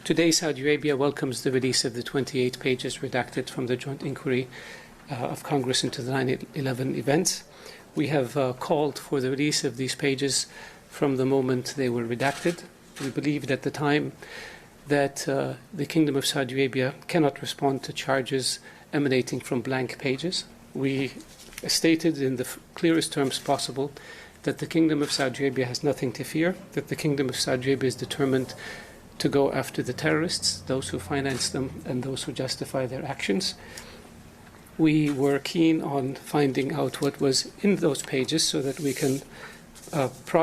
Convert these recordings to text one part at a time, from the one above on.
Today, Saudi Arabia welcomes the release of the 28 pages redacted from the joint inquiry of Congress into the 9/11 events. We have called for the release of these pages from the moment they were redacted. We believed at the time that the Kingdom of Saudi Arabia cannot respond to charges emanating from blank pages. We stated in the clearest terms possible that the Kingdom of Saudi Arabia has nothing to fear, that the Kingdom of Saudi Arabia is determined to go after the terrorists, those who finance them and those who justify their actions. We were keen on finding out what was in those pages so that we can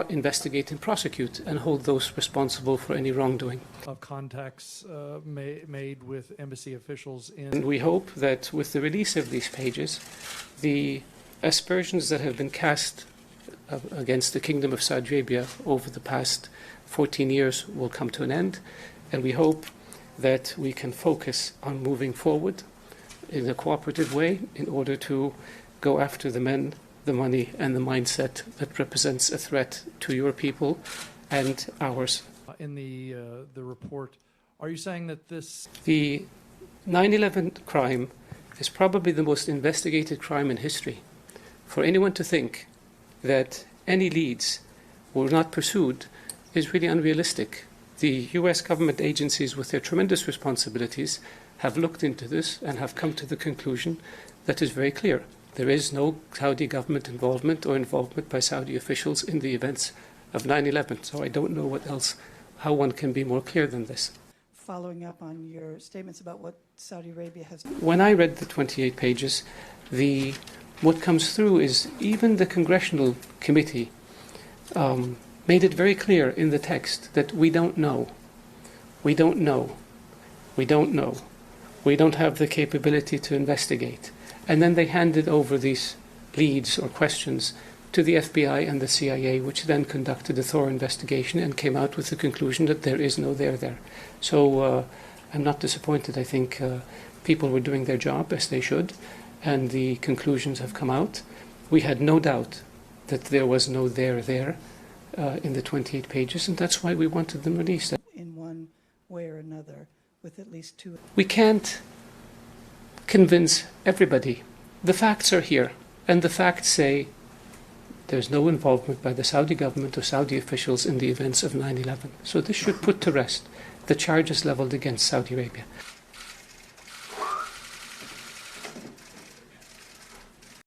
investigate and prosecute and hold those responsible for any wrongdoing. Of contacts made with embassy officials in... And we hope that with the release of these pages, the aspersions that have been cast against the Kingdom of Saudi Arabia over the past 14 years will come to an end, and we hope that we can focus on moving forward in a cooperative way in order to go after the men, the money, and the mindset that represents a threat to your people and ours. In the report, are you saying that the 9/11 crime is probably the most investigated crime in history? For anyone to think that any leads were not pursued is really unrealistic. The U.S. government agencies, with their tremendous responsibilities, have looked into this and have come to the conclusion that is very clear. There is no Saudi government involvement or involvement by Saudi officials in the events of 9/11. So I don't know how one can be more clear than this. Following up on your statements about what Saudi Arabia has... When I read the 28 pages, what comes through is even the Congressional Committee made it very clear in the text that we don't know. We don't know. We don't know. We don't have the capability to investigate. And then they handed over these leads or questions to the FBI and the CIA, which then conducted a thorough investigation and came out with the conclusion that there is no there there. So I'm not disappointed. I think people were doing their job as they should, and the conclusions have come out. We had no doubt that there was no there there in the 28 pages, and that's why we wanted them released. In one way or another, with at least two... We can't convince everybody. The facts are here, and the facts say there's no involvement by the Saudi government or Saudi officials in the events of 9/11. So this should put to rest the charges leveled against Saudi Arabia.